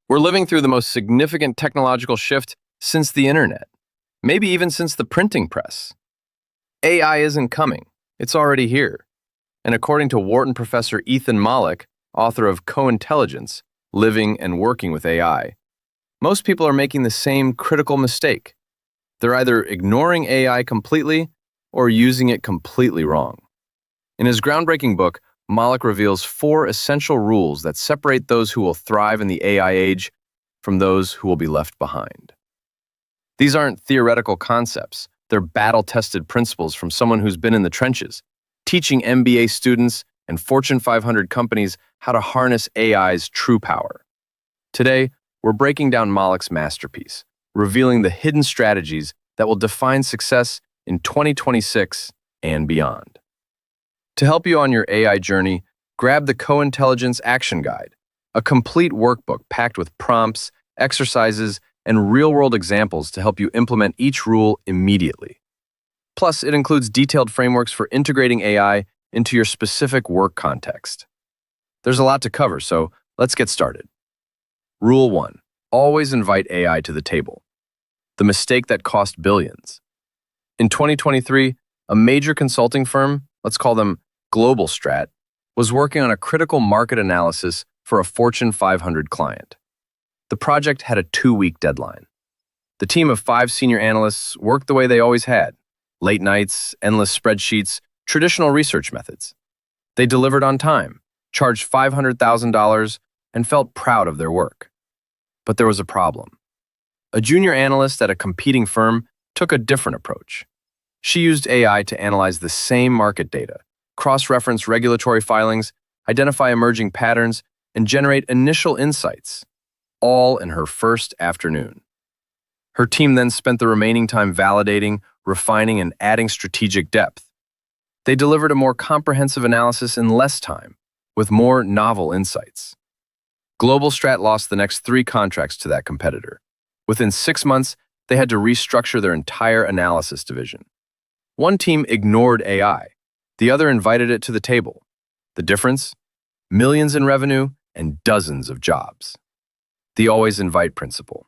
We're living through the most significant technological shift since the internet, maybe even since the printing press. AI isn't coming, it's already here. And according to Wharton professor Ethan Mollick, author of Co-Intelligence, Living and Working with AI, most people are making the same critical mistake. They're either ignoring AI completely or using it completely wrong. In his groundbreaking book, Mollick reveals 4 essential rules that separate those who will thrive in the AI age from those who will be left behind. These aren't theoretical concepts, they're battle-tested principles from someone who's been in the trenches, teaching MBA students and Fortune 500 companies how to harness AI's true power. Today, we're breaking down Mollick's masterpiece, revealing the hidden strategies that will define success in 2026 and beyond. To help you on your AI journey, grab the Co-Intelligence Action Guide, a complete workbook packed with prompts, exercises, and real-world examples to help you implement each rule immediately. Plus, it includes detailed frameworks for integrating AI into your specific work context. There's a lot to cover, so let's get started. Rule 1. Always invite AI to the table. The mistake that cost billions. In 2023, a major consulting firm, let's call them Global Strat, was working on a critical market analysis for a Fortune 500 client. The project had a 2-week deadline. The team of 5 senior analysts worked the way they always had: late nights, endless spreadsheets, traditional research methods. They delivered on time, charged $500,000, and felt proud of their work. But there was a problem. A junior analyst at a competing firm took a different approach. She used AI to analyze the same market data, cross-reference regulatory filings, identify emerging patterns, and generate initial insights, all in her first afternoon. Her team then spent the remaining time validating, refining, and adding strategic depth. They delivered a more comprehensive analysis in less time, with more novel insights. Global Strat lost the next 3 contracts to that competitor. Within 6 months, they had to restructure their entire analysis division. One team ignored AI. The other invited it to the table. The difference? Millions in revenue and dozens of jobs. The always invite principle.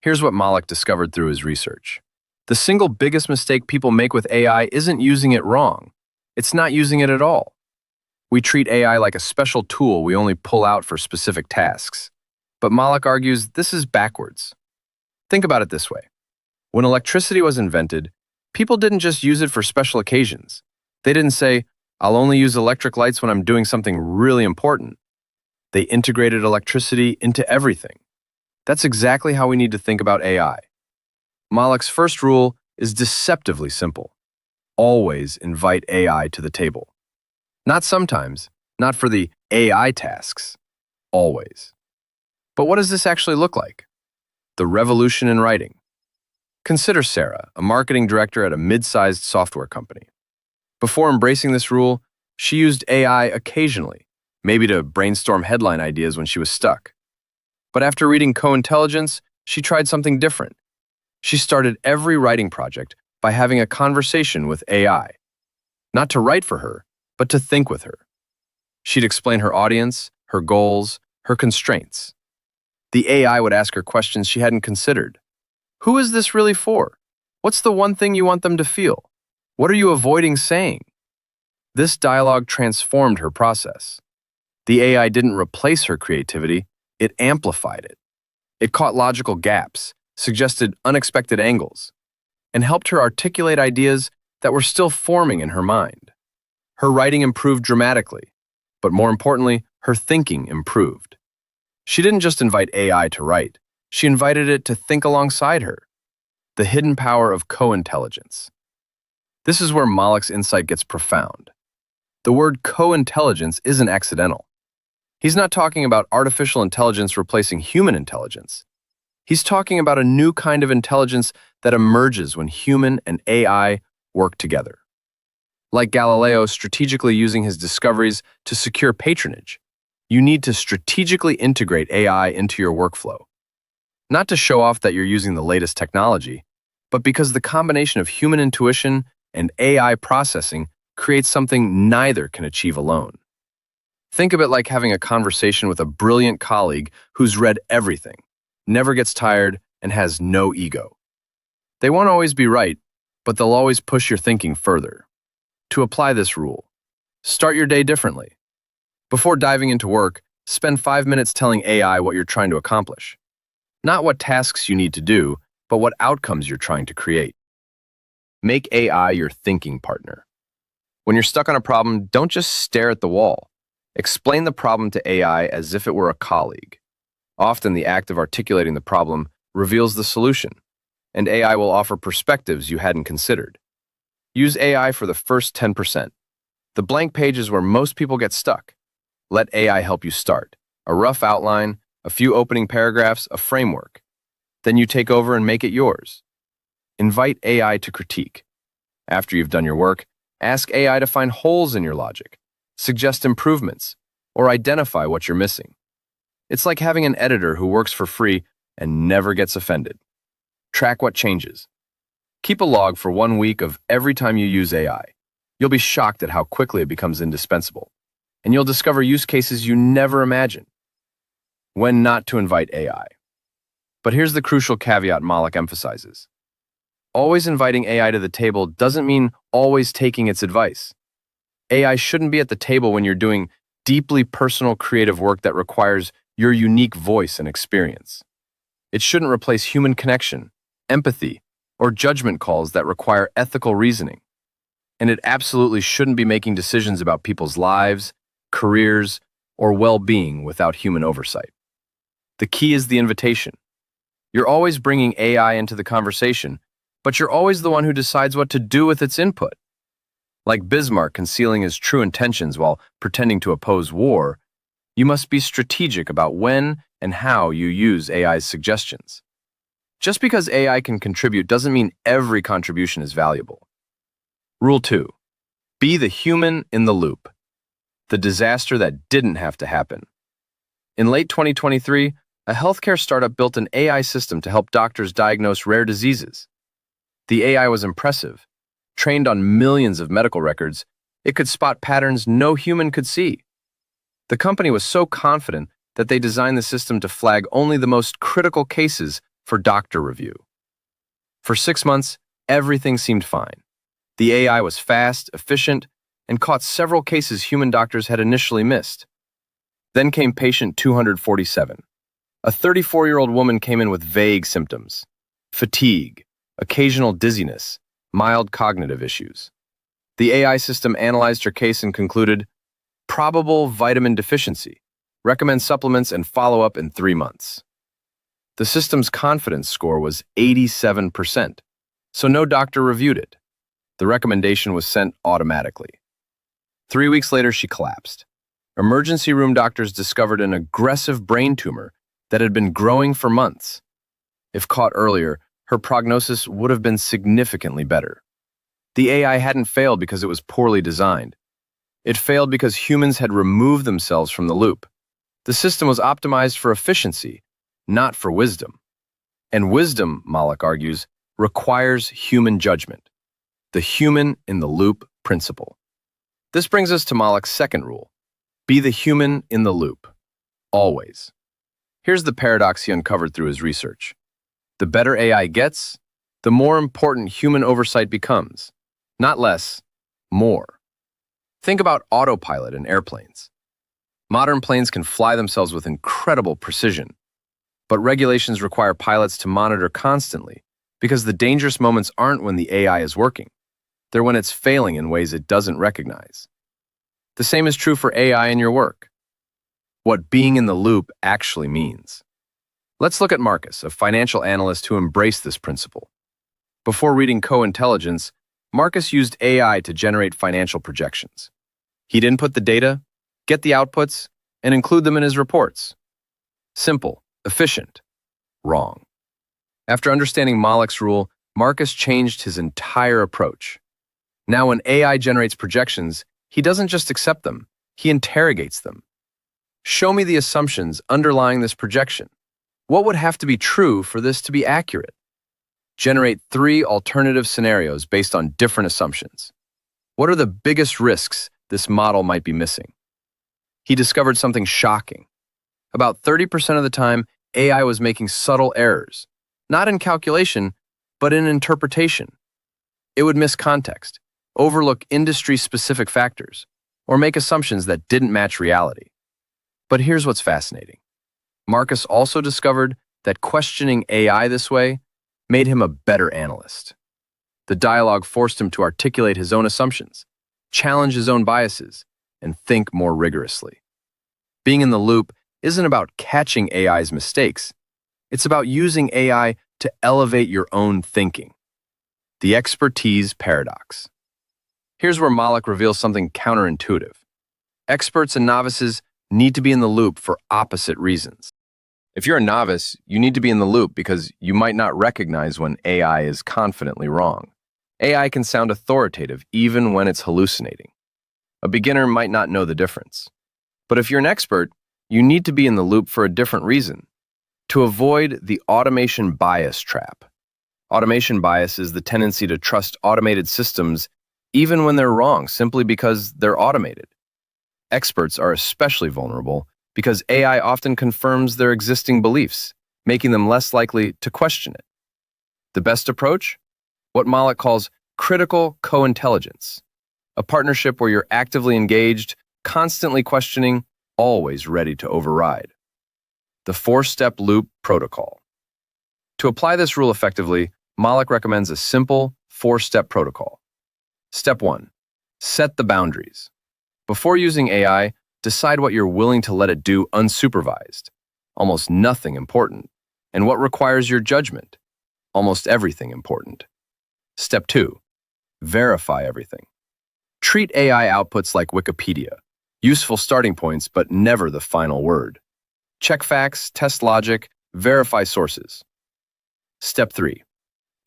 Here's what Mollick discovered through his research. The single biggest mistake people make with AI isn't using it wrong. It's not using it at all. We treat AI like a special tool we only pull out for specific tasks. But Mollick argues this is backwards. Think about it this way. When electricity was invented, people didn't just use it for special occasions. They didn't say, "I'll only use electric lights when I'm doing something really important." They integrated electricity into everything. That's exactly how we need to think about AI. Mollick's first rule is deceptively simple. Always invite AI to the table. Not sometimes, not for the AI tasks. Always. But what does this actually look like? The revolution in writing. Consider Sarah, a marketing director at a mid-sized software company. Before embracing this rule, she used AI occasionally, maybe to brainstorm headline ideas when she was stuck. But after reading Co-Intelligence, she tried something different. She started every writing project by having a conversation with AI. Not to write for her, but to think with her. She'd explain her audience, her goals, her constraints. The AI would ask her questions she hadn't considered. Who is this really for? What's the one thing you want them to feel? What are you avoiding saying? This dialogue transformed her process. The AI didn't replace her creativity, it amplified it. It caught logical gaps, suggested unexpected angles, and helped her articulate ideas that were still forming in her mind. Her writing improved dramatically, but more importantly, her thinking improved. She didn't just invite AI to write, she invited it to think alongside her. The hidden power of co-intelligence. This is where Mollick's insight gets profound. The word co-intelligence isn't accidental. He's not talking about artificial intelligence replacing human intelligence. He's talking about a new kind of intelligence that emerges when human and AI work together. Like Galileo strategically using his discoveries to secure patronage, you need to strategically integrate AI into your workflow. Not to show off that you're using the latest technology, but because the combination of human intuition and AI processing creates something neither can achieve alone. Think of it like having a conversation with a brilliant colleague who's read everything, never gets tired, and has no ego. They won't always be right, but they'll always push your thinking further. To apply this rule, start your day differently. Before diving into work, spend 5 minutes telling AI what you're trying to accomplish. Not what tasks you need to do, but what outcomes you're trying to create. Make AI your thinking partner. When you're stuck on a problem, don't just stare at the wall. Explain the problem to AI as if it were a colleague. Often the act of articulating the problem reveals the solution, and AI will offer perspectives you hadn't considered. Use AI for the first 10%. The blank page is where most people get stuck. Let AI help you start. A rough outline, a few opening paragraphs, a framework. Then you take over and make it yours. Invite AI to critique. After you've done your work, ask AI to find holes in your logic, suggest improvements, or identify what you're missing. It's like having an editor who works for free and never gets offended. Track what changes. Keep a log for 1 week of every time you use AI. You'll be shocked at how quickly it becomes indispensable, and you'll discover use cases you never imagined. When not to invite AI. But here's the crucial caveat Mollick emphasizes. Always inviting AI to the table doesn't mean always taking its advice. AI shouldn't be at the table when you're doing deeply personal creative work that requires your unique voice and experience. It shouldn't replace human connection, empathy, or judgment calls that require ethical reasoning. And it absolutely shouldn't be making decisions about people's lives, careers, or well-being without human oversight. The key is the invitation. You're always bringing AI into the conversation, but you're always the one who decides what to do with its input. Like Bismarck concealing his true intentions while pretending to oppose war, you must be strategic about when and how you use AI's suggestions. Just because AI can contribute doesn't mean every contribution is valuable. Rule 2. Be the human in the loop. The disaster that didn't have to happen. In late 2023, a healthcare startup built an AI system to help doctors diagnose rare diseases. The AI was impressive. Trained on millions of medical records, it could spot patterns no human could see. The company was so confident that they designed the system to flag only the most critical cases for doctor review. For 6 months, everything seemed fine. The AI was fast, efficient, and caught several cases human doctors had initially missed. Then came patient 247. A 34-year-old woman came in with vague symptoms: fatigue, occasional dizziness, mild cognitive issues. The AI system analyzed her case and concluded, probable vitamin deficiency. Recommend supplements and follow-up in 3 months. The system's confidence score was 87%, so no doctor reviewed it. The recommendation was sent automatically. 3 weeks later, she collapsed. Emergency room doctors discovered an aggressive brain tumor that had been growing for months. If caught earlier, her prognosis would have been significantly better. The AI hadn't failed because it was poorly designed. It failed because humans had removed themselves from the loop. The system was optimized for efficiency, not for wisdom. And wisdom, Mollick argues, requires human judgment. The human in the loop principle. This brings us to Mollick's second rule. Be the human in the loop. Always. Here's the paradox he uncovered through his research. The better AI gets, the more important human oversight becomes. Not less, more. Think about autopilot in airplanes. Modern planes can fly themselves with incredible precision, but regulations require pilots to monitor constantly because the dangerous moments aren't when the AI is working. They're when it's failing in ways it doesn't recognize. The same is true for AI in your work. What being in the loop actually means. Let's look at Marcus, a financial analyst who embraced this principle. Before reading Co-Intelligence, Marcus used AI to generate financial projections. He'd input the data, get the outputs, and include them in his reports. Simple, efficient, wrong. After understanding Mollick's rule, Marcus changed his entire approach. Now when AI generates projections, he doesn't just accept them, he interrogates them. Show me the assumptions underlying this projection. What would have to be true for this to be accurate? Generate 3 alternative scenarios based on different assumptions. What are the biggest risks this model might be missing? he discovered something shocking. About 30% of the time, AI was making subtle errors, not in calculation, but in interpretation. It would miss context, overlook industry-specific factors, or make assumptions that didn't match reality. But here's what's fascinating. Marcus also discovered that questioning AI this way made him a better analyst. The dialogue forced him to articulate his own assumptions, challenge his own biases, and think more rigorously. Being in the loop isn't about catching AI's mistakes. It's about using AI to elevate your own thinking. The expertise paradox. Here's where Mollick reveals something counterintuitive. Experts and novices need to be in the loop for opposite reasons. If you're a novice, you need to be in the loop because you might not recognize when AI is confidently wrong. AI can sound authoritative even when it's hallucinating. A beginner might not know the difference. But if you're an expert, you need to be in the loop for a different reason, to avoid the automation bias trap. Automation bias is the tendency to trust automated systems even when they're wrong simply because they're automated. Experts are especially vulnerable because AI often confirms their existing beliefs, making them less likely to question it. The best approach? What Mollick calls critical co-intelligence, a partnership where you're actively engaged, constantly questioning, always ready to override. The four-step loop protocol. To apply this rule effectively, Mollick recommends a simple four-step protocol. Step 1. Set the boundaries. Before using AI, decide what you're willing to let it do unsupervised, almost nothing important, and what requires your judgment, almost everything important. Step 2. Verify everything. Treat AI outputs like Wikipedia, useful starting points but never the final word. Check facts, test logic, verify sources. Step 3.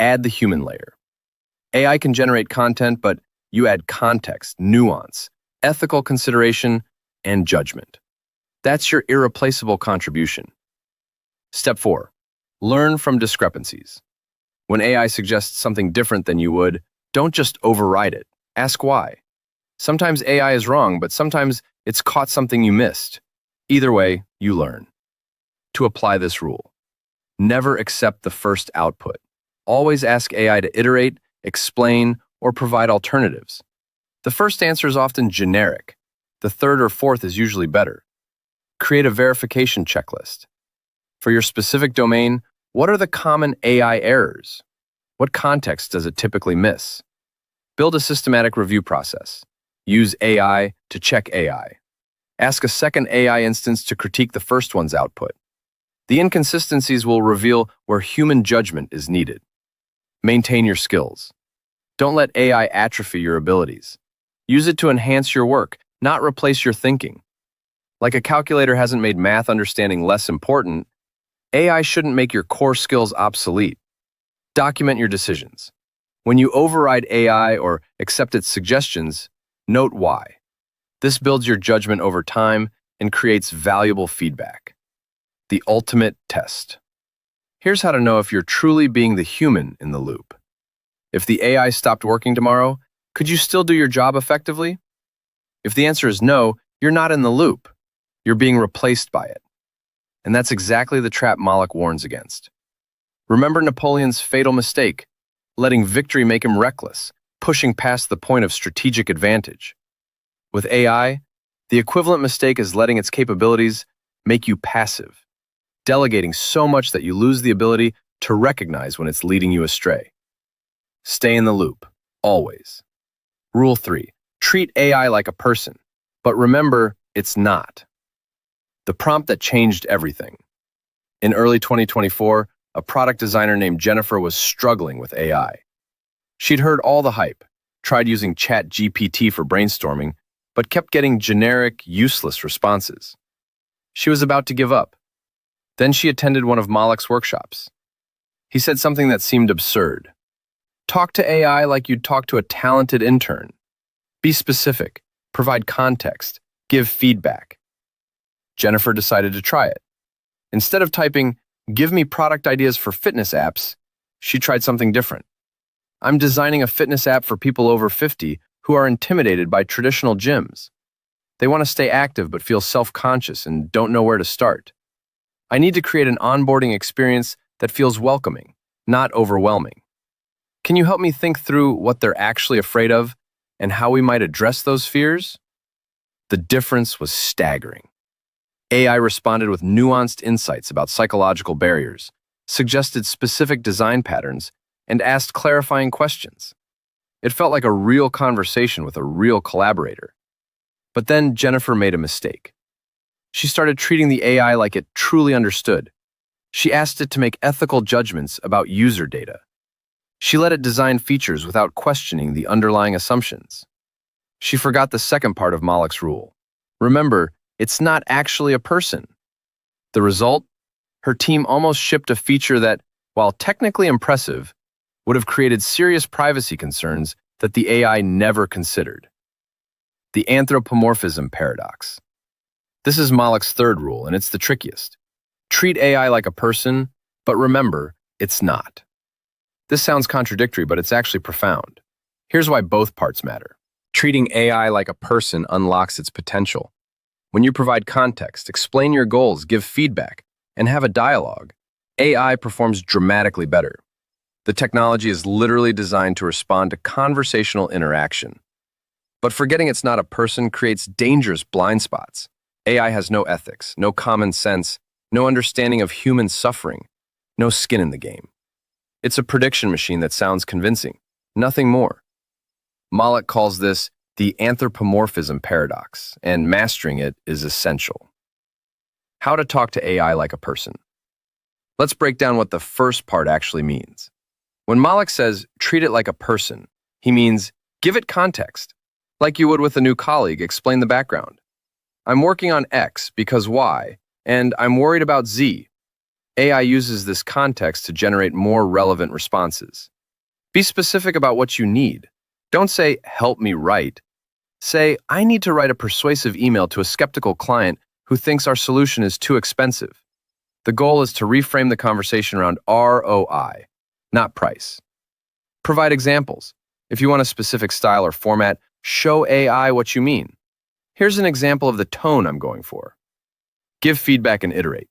Add the human layer. AI can generate content, but you add context, nuance, ethical consideration, and judgment. That's your irreplaceable contribution. Step 4. Learn from discrepancies. When AI suggests something different than you would, don't just override it. Ask why. Sometimes AI is wrong, but sometimes it's caught something you missed. Either way, you learn. To apply this rule, never accept the first output. Always ask AI to iterate, explain, or provide alternatives. The first answer is often generic. The third or fourth is usually better. Create a verification checklist. For your specific domain, what are the common AI errors? What context does it typically miss? Build a systematic review process. Use AI to check AI. Ask a second AI instance to critique the first one's output. The inconsistencies will reveal where human judgment is needed. Maintain your skills. Don't let AI atrophy your abilities. Use it to enhance your work, not replace your thinking. Like a calculator hasn't made math understanding less important, AI shouldn't make your core skills obsolete. Document your decisions. When you override AI or accept its suggestions, note why. This builds your judgment over time and creates valuable feedback. The ultimate test. Here's how to know if you're truly being the human in the loop. If the AI stopped working tomorrow, could you still do your job effectively? If the answer is no, you're not in the loop. You're being replaced by it. And that's exactly the trap Mollick warns against. Remember Napoleon's fatal mistake, letting victory make him reckless, pushing past the point of strategic advantage. With AI, the equivalent mistake is letting its capabilities make you passive, delegating so much that you lose the ability to recognize when it's leading you astray. Stay in the loop, always. Rule 3. Treat AI like a person, but remember, it's not. The prompt that changed everything. In early 2024, a product designer named Jennifer was struggling with AI. She'd heard all the hype, tried using ChatGPT for brainstorming, but kept getting generic, useless responses. She was about to give up. Then she attended one of Mollick's workshops. He said something that seemed absurd. Talk to AI like you'd talk to a talented intern. Be specific, provide context, give feedback. Jennifer decided to try it. Instead of typing, "Give me product ideas for fitness apps," she tried something different. "I'm designing a fitness app for people over 50 who are intimidated by traditional gyms." They want to stay active but feel self-conscious and don't know where to start. I need to create an onboarding experience that feels welcoming, not overwhelming. Can you help me think through what they're actually afraid of and how we might address those fears? The difference was staggering. AI responded with nuanced insights about psychological barriers, suggested specific design patterns, and asked clarifying questions. It felt like a real conversation with a real collaborator. But then Jennifer made a mistake. She started treating the AI like it truly understood. She asked it to make ethical judgments about user data. She let it design features without questioning the underlying assumptions. She forgot the second part of Mollick's rule. Remember, it's not actually a person. The result? Her team almost shipped a feature that, while technically impressive, would have created serious privacy concerns that the AI never considered. The anthropomorphism paradox. This is Mollick's third rule, and it's the trickiest. Treat AI like a person, but remember, it's not. This sounds contradictory, but it's actually profound. Here's why both parts matter. Treating AI like a person unlocks its potential. When you provide context, explain your goals, give feedback, and have a dialogue, AI performs dramatically better. The technology is literally designed to respond to conversational interaction. But forgetting it's not a person creates dangerous blind spots. AI has no ethics, no common sense, no understanding of human suffering, no skin in the game. It's a prediction machine that sounds convincing, nothing more. Mollick calls this the anthropomorphism paradox, and mastering it is essential. How to talk to AI like a person. Let's break down what the first part actually means. When Mollick says, treat it like a person, he means give it context. Like you would with a new colleague, explain the background. I'm working on X because Y, and I'm worried about Z. AI uses this context to generate more relevant responses. Be specific about what you need. Don't say, help me write. Say, I need to write a persuasive email to a skeptical client who thinks our solution is too expensive. The goal is to reframe the conversation around ROI, not price. Provide examples. If you want a specific style or format, show AI what you mean. Here's an example of the tone I'm going for. Give feedback and iterate.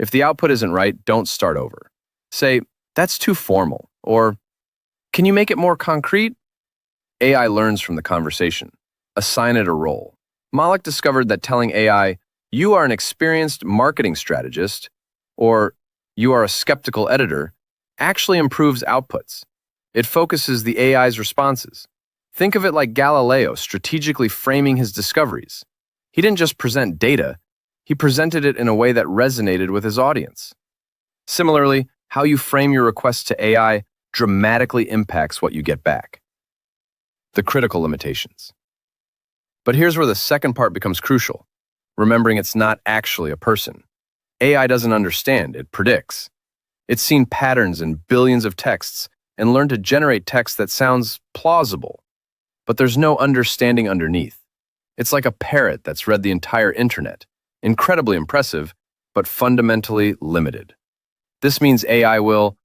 If the output isn't right, don't start over. Say, that's too formal, or can you make it more concrete? AI learns from the conversation. Assign it a role. Mollick discovered that telling AI, you are an experienced marketing strategist, or you are a skeptical editor, actually improves outputs. It focuses the AI's responses. Think of it like Galileo strategically framing his discoveries. He didn't just present data, he presented it in a way that resonated with his audience. Similarly, how you frame your requests to AI dramatically impacts what you get back. The critical limitations. But here's where the second part becomes crucial, remembering it's not actually a person. AI doesn't understand, it predicts. It's seen patterns in billions of texts and learned to generate text that sounds plausible. But there's no understanding underneath. It's like a parrot that's read the entire internet. Incredibly impressive, but fundamentally limited. This means AI will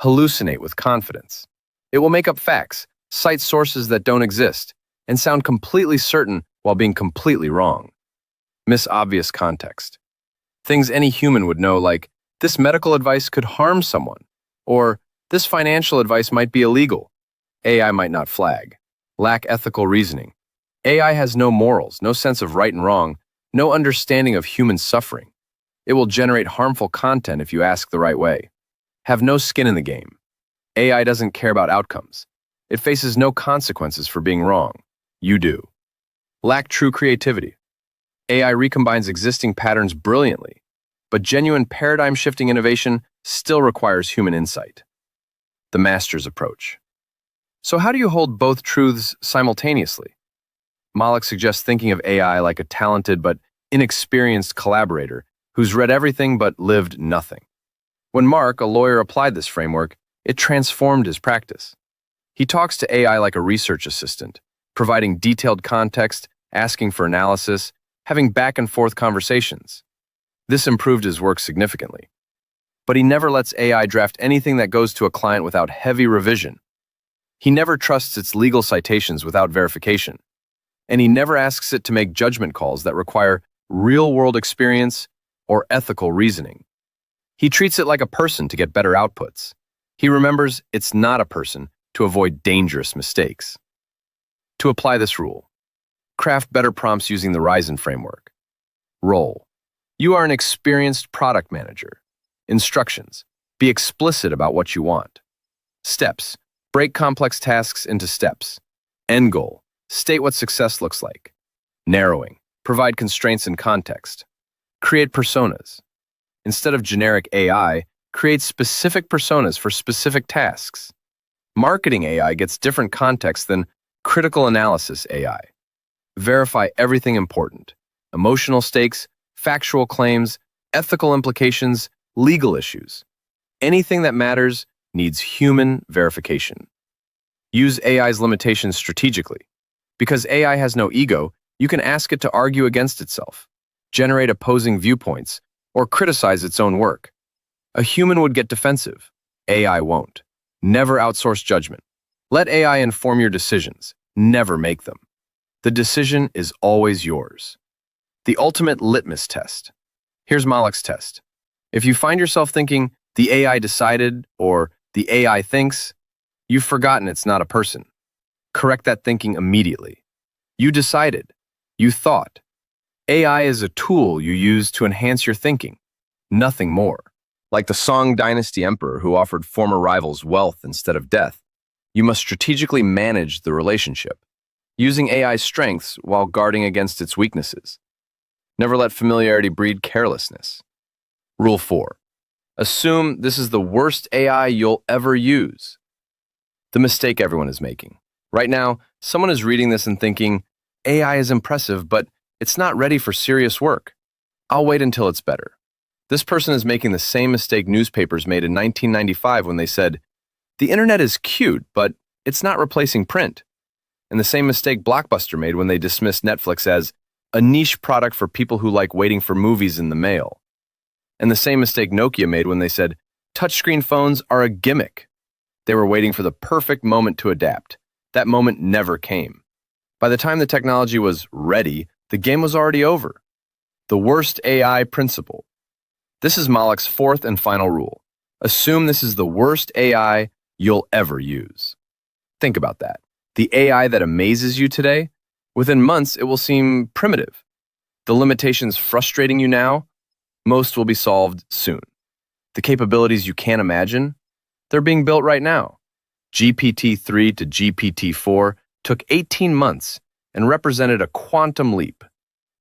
hallucinate with confidence. It will make up facts, cite sources that don't exist, and sound completely certain while being completely wrong. Miss obvious context. Things any human would know, like, this medical advice could harm someone, or this financial advice might be illegal. AI might not flag. Lack ethical reasoning. AI has no morals, no sense of right and wrong, no understanding of human suffering. It will generate harmful content if you ask the right way. Have no skin in the game. AI doesn't care about outcomes. It faces no consequences for being wrong. You do. Lack true creativity. AI recombines existing patterns brilliantly, but genuine paradigm-shifting innovation still requires human insight. The master's approach. So how do you hold both truths simultaneously? Mollick suggests thinking of AI like a talented but inexperienced collaborator who's read everything but lived nothing. When Mark, a lawyer, applied this framework, it transformed his practice. He talks to AI like a research assistant, providing detailed context, asking for analysis, having back-and-forth conversations. This improved his work significantly. But he never lets AI draft anything that goes to a client without heavy revision. He never trusts its legal citations without verification. and he never asks it to make judgment calls that require real-world experience or ethical reasoning. He treats it like a person to get better outputs. He remembers it's not a person to avoid dangerous mistakes. To apply this rule, craft better prompts using the Ryzen framework. Role: you are an experienced product manager. Instructions: be explicit about what you want. Steps: break complex tasks into steps. End goal: state what success looks like. Narrowing: provide constraints and context. Create personas. Instead of generic AI, create specific personas for specific tasks. Marketing AI gets different context than critical analysis AI. Verify everything important: emotional stakes, factual claims, ethical implications, legal issues. Anything that matters needs human verification. Use AI's limitations strategically. Because AI has no ego, you can ask it to argue against itself, generate opposing viewpoints, or criticize its own work. A human would get defensive. AI won't. Never outsource judgment. Let AI inform your decisions. Never make them. The decision is always yours. The ultimate litmus test. Here's Mollick's test. If you find yourself thinking, the AI decided, or the AI thinks, you've forgotten it's not a person. Correct that thinking immediately. You decided. You thought. AI is a tool you use to enhance your thinking, nothing more. Like the Song Dynasty emperor who offered former rivals wealth instead of death, you must strategically manage the relationship, using AI's strengths while guarding against its weaknesses. Never let familiarity breed carelessness. Rule 4. Assume this is the worst AI you'll ever use. The mistake everyone is making. Right now, someone is reading this and thinking, AI is impressive, but it's not ready for serious work. I'll wait until it's better. This person is making the same mistake newspapers made in 1995 when they said, the internet is cute, but it's not replacing print. And the same mistake Blockbuster made when they dismissed Netflix as a niche product for people who like waiting for movies in the mail. And the same mistake Nokia made when they said, touchscreen phones are a gimmick. They were waiting for the perfect moment to adapt. That moment never came. By the time the technology was ready, the game was already over. The worst AI principle. This is Mollick's fourth and final rule. Assume this is the worst AI you'll ever use. Think about that. The AI that amazes you today, within months it will seem primitive. The limitations frustrating you now, most will be solved soon. The capabilities you can't imagine, they're being built right now. GPT-3 to GPT-4 took 18 months and represented a quantum leap.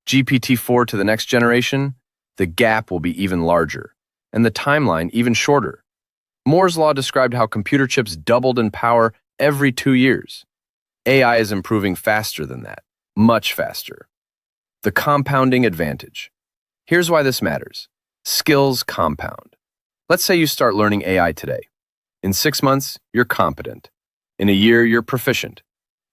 GPT-4 to the next generation, the gap will be even larger, and the timeline even shorter. Moore's law described how computer chips doubled in power every 2 years. AI is improving faster than that, much faster. The compounding advantage. Here's why this matters. Skills compound. Let's say you start learning AI today. In 6 months, you're competent. In a year, you're proficient.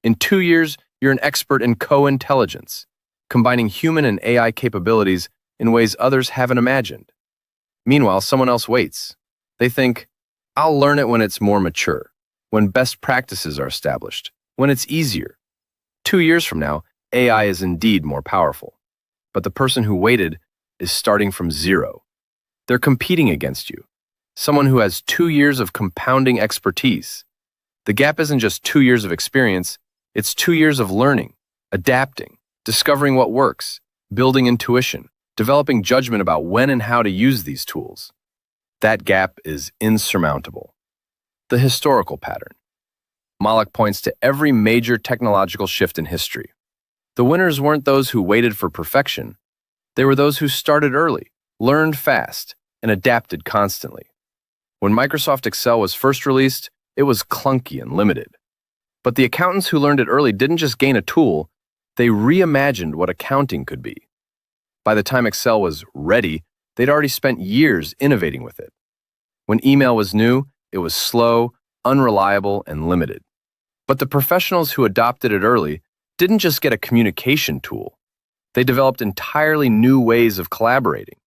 In 2 years, you're an expert in co-intelligence, combining human and AI capabilities in ways others haven't imagined. Meanwhile, someone else waits. They think, I'll learn it when it's more mature, when best practices are established, when it's easier. 2 years from now, AI is indeed more powerful. But the person who waited is starting from zero. They're competing against you, someone who has 2 years of compounding expertise. The gap isn't just 2 years of experience, it's 2 years of learning, adapting, discovering what works, building intuition, developing judgment about when and how to use these tools. That gap is insurmountable. The historical pattern. Mollick points to every major technological shift in history. The winners weren't those who waited for perfection. They were those who started early, learned fast, and adapted constantly. When Microsoft Excel was first released, it was clunky and limited. But the accountants who learned it early didn't just gain a tool, they reimagined what accounting could be. By the time Excel was ready, they'd already spent years innovating with it. When email was new, it was slow, unreliable, and limited. But the professionals who adopted it early didn't just get a communication tool. They developed entirely new ways of collaborating.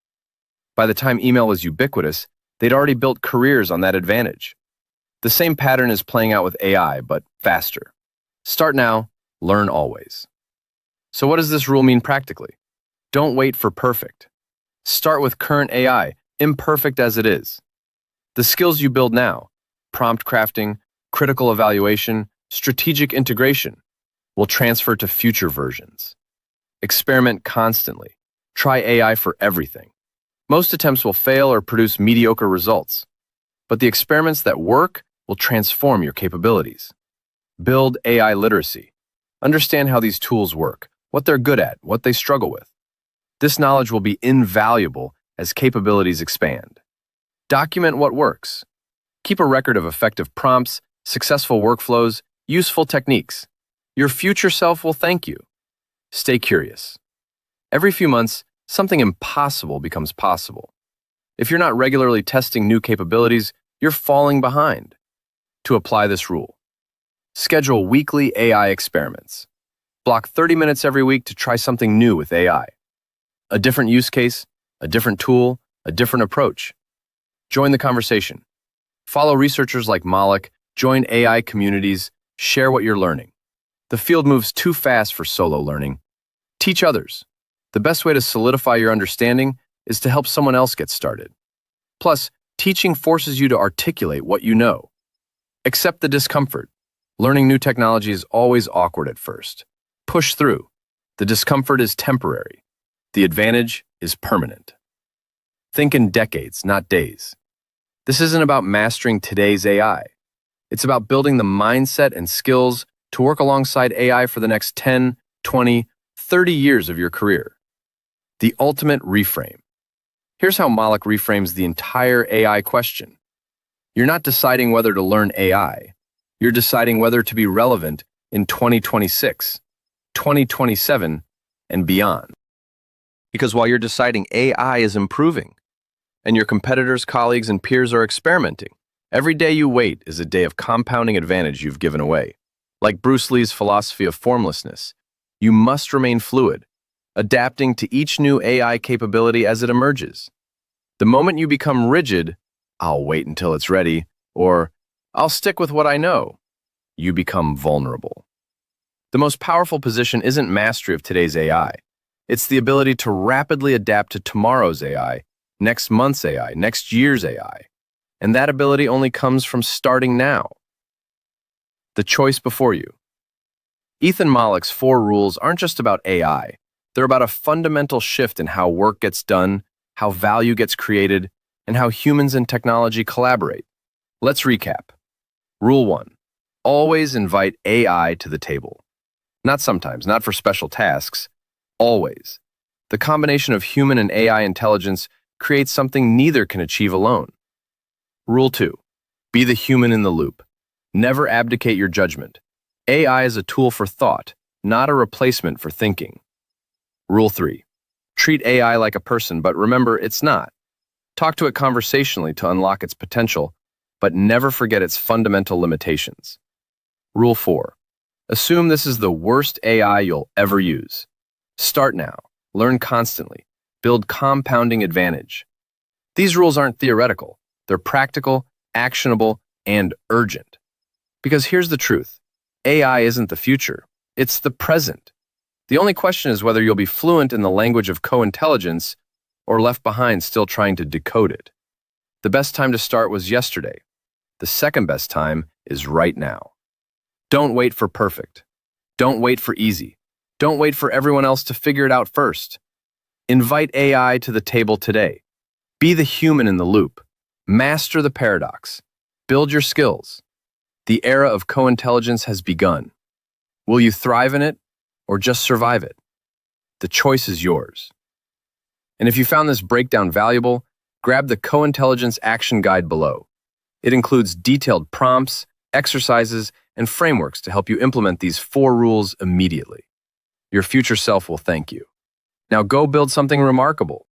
By the time email was ubiquitous, they'd already built careers on that advantage. The same pattern is playing out with AI, but faster. Start now, learn always. So what does this rule mean practically? Don't wait for perfect. Start with current AI, imperfect as it is. The skills you build now, prompt crafting, critical evaluation, strategic integration, will transfer to future versions. Experiment constantly. Try AI for everything. Most attempts will fail or produce mediocre results, but the experiments that work will transform your capabilities. Build AI literacy. Understand how these tools work, what they're good at, what they struggle with. This knowledge will be invaluable as capabilities expand. Document what works. Keep a record of effective prompts, successful workflows, useful techniques. Your future self will thank you. Stay curious. Every few months, something impossible becomes possible. If you're not regularly testing new capabilities, you're falling behind. To apply this rule, schedule weekly AI experiments. Block 30 minutes every week to try something new with AI. A different use case, a different tool, a different approach. Join the conversation. Follow researchers like Mollick, join AI communities, share what you're learning. The field moves too fast for solo learning. Teach others. The best way to solidify your understanding is to help someone else get started. Plus, teaching forces you to articulate what you know. Accept the discomfort. Learning new technology is always awkward at first. Push through. The discomfort is temporary. The advantage is permanent. Think in decades, not days. This isn't about mastering today's AI. It's about building the mindset and skills to work alongside AI for the next 10, 20, 30 years of your career. The ultimate reframe. Here's how Mollick reframes the entire AI question. You're not deciding whether to learn AI. You're deciding whether to be relevant in 2026, 2027, and beyond. Because while you're deciding, AI is improving, and your competitors, colleagues, and peers are experimenting, every day you wait is a day of compounding advantage you've given away. Like Bruce Lee's philosophy of formlessness, you must remain fluid, adapting to each new AI capability as it emerges. The moment you become rigid, "I'll wait until it's ready," or "I'll stick with what I know," you become vulnerable. The most powerful position isn't mastery of today's AI. It's the ability to rapidly adapt to tomorrow's AI, next month's AI, next year's AI. And that ability only comes from starting now. The choice before you. Ethan Mollick's 4 rules aren't just about AI. They're about a fundamental shift in how work gets done, how value gets created, and how humans and technology collaborate. Let's recap. Rule 1. Always invite AI to the table. Not sometimes, not for special tasks. Always. The combination of human and AI intelligence creates something neither can achieve alone. Rule 2. Be the human in the loop. Never abdicate your judgment. AI is a tool for thought, not a replacement for thinking. Rule 3. Treat AI like a person, but remember, it's not. Talk to it conversationally to unlock its potential, but never forget its fundamental limitations. Rule 4. Assume this is the worst AI you'll ever use. Start now. Learn constantly. Build compounding advantage. These rules aren't theoretical. They're practical, actionable, and urgent. Because here's the truth. AI isn't the future. It's the present. The only question is whether you'll be fluent in the language of co-intelligence or left behind still trying to decode it. The best time to start was yesterday. The second best time is right now. Don't wait for perfect. Don't wait for easy. Don't wait for everyone else to figure it out first. Invite AI to the table today. Be the human in the loop. Master the paradox. Build your skills. The era of co-intelligence has begun. Will you thrive in it or just survive it? The choice is yours. And if you found this breakdown valuable, grab the Co-Intelligence Action Guide below. It includes detailed prompts, exercises, and frameworks to help you implement these 4 rules immediately. Your future self will thank you. Now go build something remarkable.